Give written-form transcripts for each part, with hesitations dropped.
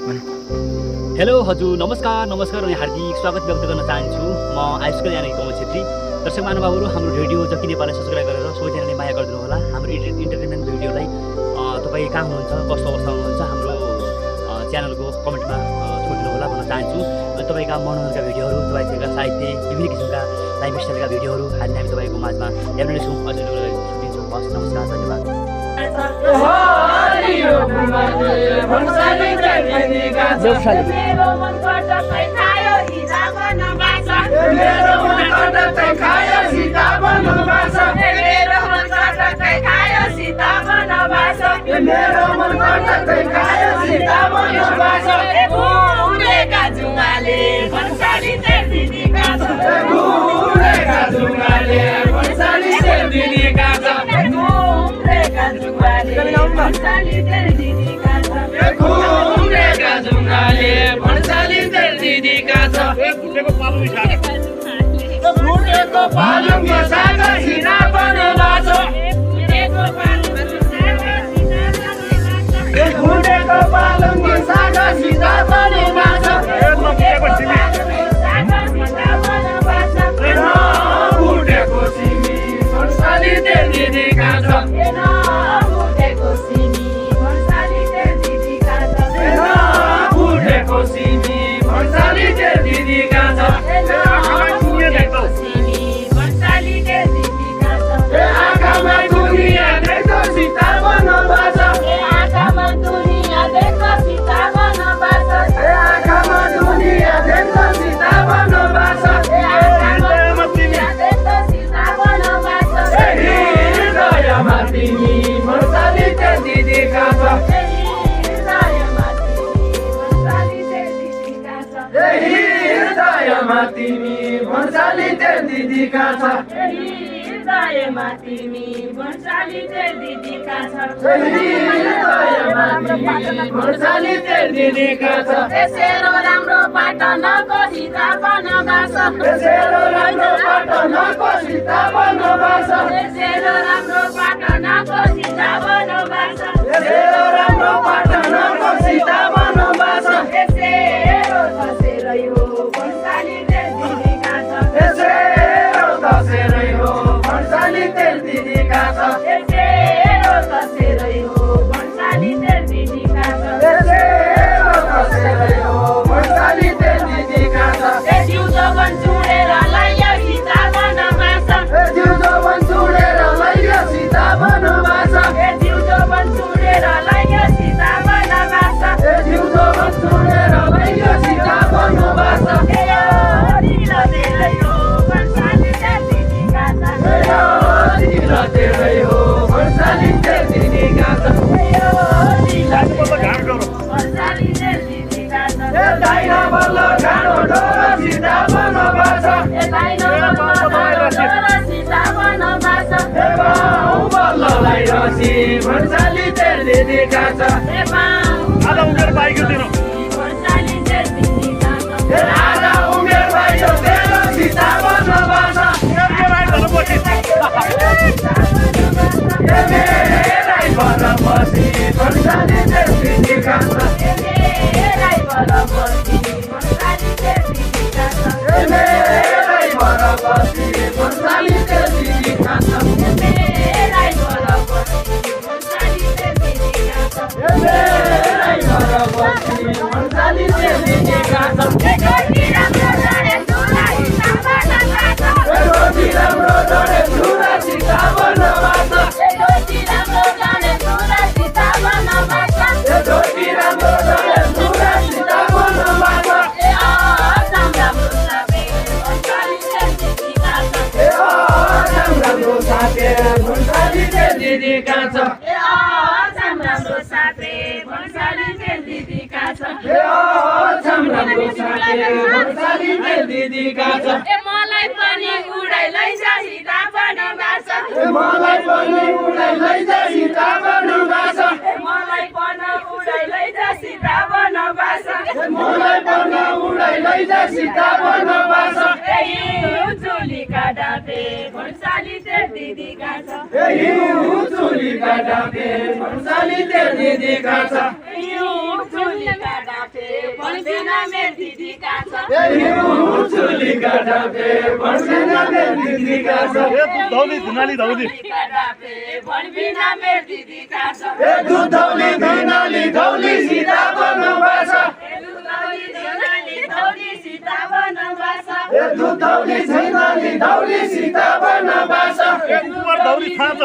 Hello हजुर नमस्कार अनि हार्दिक स्वागत व्यक्त गर्न चाहन्छु। म आयुष्कल यानी कमल छेत्री। दर्शक महानुभावहरू, हाम्रो रेडियो जति नेपाललाई सब्सक्राइब गरेर सबैजनाले माया गरिदिनु होला। हाम्रो इन्टरटेनमेन्ट भिडियोलाई तपाईँ कहाँ हुनुहुन्छ, कस्तो अवस्थामा हुनुहुन्छ, हाम्रो च्यानलको कमेन्टमा छोडिदिनु होला भन्न चाहन्छु। अनि तपाईँका मनोरञ्जनका भिडियोहरू, तपाईँका साहित्य, विभिन्न किसिमका लाइफ स्टाइलका भिडियोहरू हामी तपाईँको माझमा ल्याउने छौँ। अझै दिन्छौँ। हस्, नमस्कार, धन्यवाद। Didi भन्दैन मेरो दिदीका छ चुलीका ढापे भन्दैन मेरो दिदीका छ धौली धुनाली धौली भन्दिन मेरो दिदीका छ दुधौली धुनाली धौली सीता बनबास दुधौली छैनाली धौली सीता बनबास धौली छाछ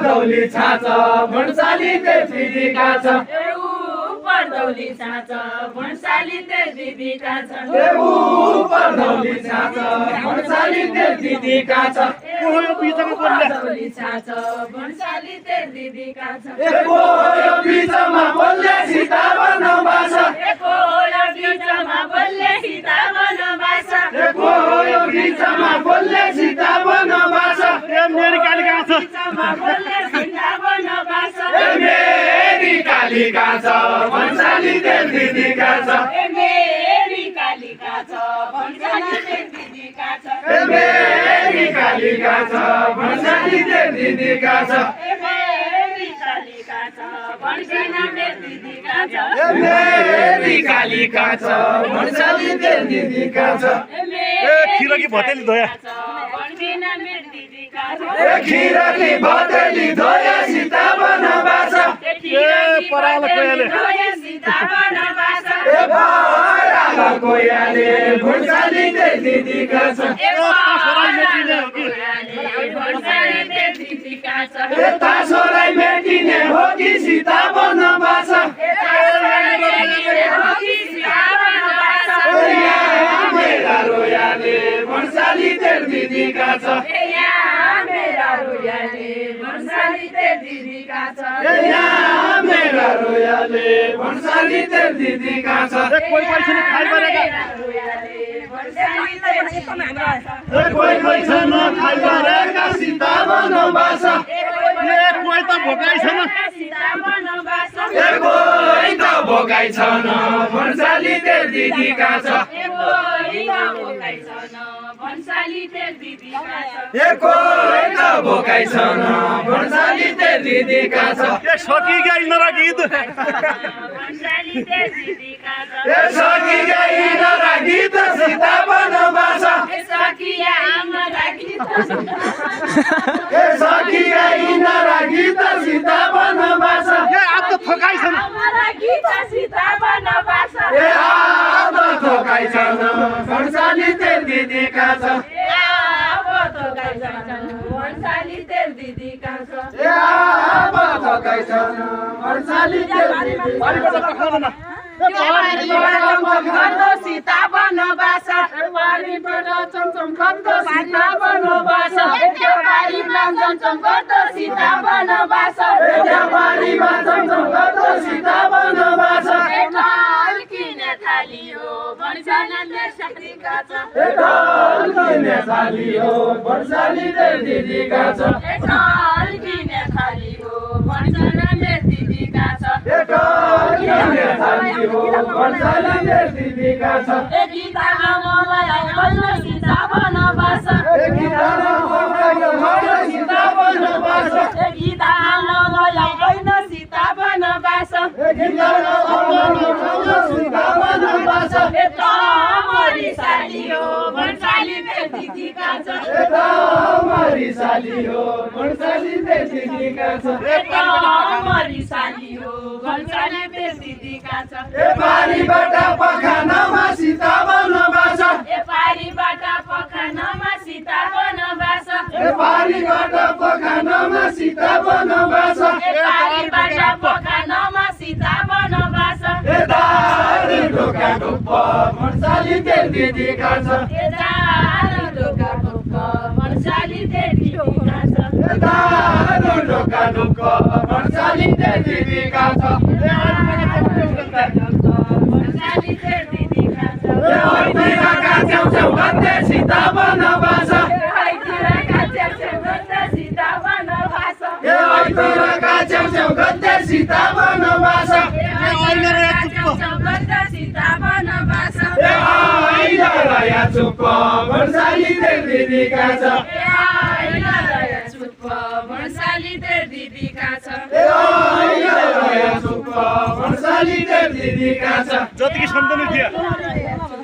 धौली छाछ भन्साली दिदीका छ पर्दौली छाछ भन्साली दिदीका छ पर्दौली छाछ भन्साली दिदीका छ पर्दौली छाछ भन्साली दिदीका छ बिचमा बोल्ने सीता बनबास बिचमा बोल्ने सीता बनबास बिचमा बोल्ने सीता बनबास मेरी कालिका छ बिचमा बोल्ने सीता बनबास मेरी कालिका छ भन्साली दिदीका छ मेरी कालिका छ भन्साली दिदीका छ मेरी कालिका छ भन्साली दिदीका छ मेरी कालिका छ भन्दिन मेरो दिदीका छ मेरी कालिका छ भन्साली दिदीका छ खिरकी भतेली धोया भन्दिन मेरो दिदीका छ खिरकी भतेली धोया सीता बनबास पराल कोयाले सीता बनबास पराल कोयाले भन्साली दिदीका छ यता सोराई मेटिने हो कि सीता बनबास मेरा रोयाले भन्साली दिदीका छ मेरा रोयाले भन्साली दिदीका छ मेरा रोयाले भन्साली दिदीका छ कोही पैसा खाइ परेका कोही पैसा नखाइ परेका सीता बनबास कोही त भोकाइ छैन कोही त भोकाइ छैन भन्साली दिदीका छ भन्साली दिदीका छ कोही त भोकाइ छैन भन्साली दिदीका छ सकी गई नरा गीत भन्साली दिदीका छ सकी गई नरा गीत सीता बनबास सकिया हमरा गीत सकी गई नरा गीत सीता बनबास अब त थकाइ छैन हमरा गीत सीता बनबास अब थकाइ छैन भन्साली दिदीका छ भन्साली दिदीका छ अब थकाइ छैन भन्साली गर्दो सीता बनबास चमचम गर्दो सीता बनबास बारीमा चमचम गर्दो सीता बनबास बारीमा चमचम गर्दो सीता बनबास ढल किने थालियो भन्साली साथीका छ ढल किने थालियो भन्साली दिदीका छ ढल किने थालियो भन्साली दिदीका छ ढल किने थालियो भन्साली दिदीका छ गीता मलाई सीता बनबास गीता सीता बनबास गीता मलाई सीता बनबास सीता बनबास मरी सालियो भन्साली दिदीका छ मरी सालियो भन्साली दिदीका छ मरी सालियो भन्साली दिदीका छ पारीबाट पखानमा सीता बनबास पारीबाट पखानमा सीता बनबास पारीबाट पखानमा सीता बनबास पारीबाट पखानमा सीता बनबास दारी ढोका ढुप्प भन्साली दिदीका छ दारू ढोका ढुप्प भन्साली दिदीका छ दारू ढोका ढुप्प भन्साली दिदीका छ भन्साली दिदीका छ ओइतिरका छेउछेउ गद्दे सीता बनबास ओइतिरका छेउछेउ गद्दे सीता बनबास ओइतिरका छेउछेउ गद्दे सीता बनबास चुप्प भन्साली दिदीका छ भन्साली दिदीका छ चुप्प तेर दिदी कहाँ छ जतिकी सम्झनु थियो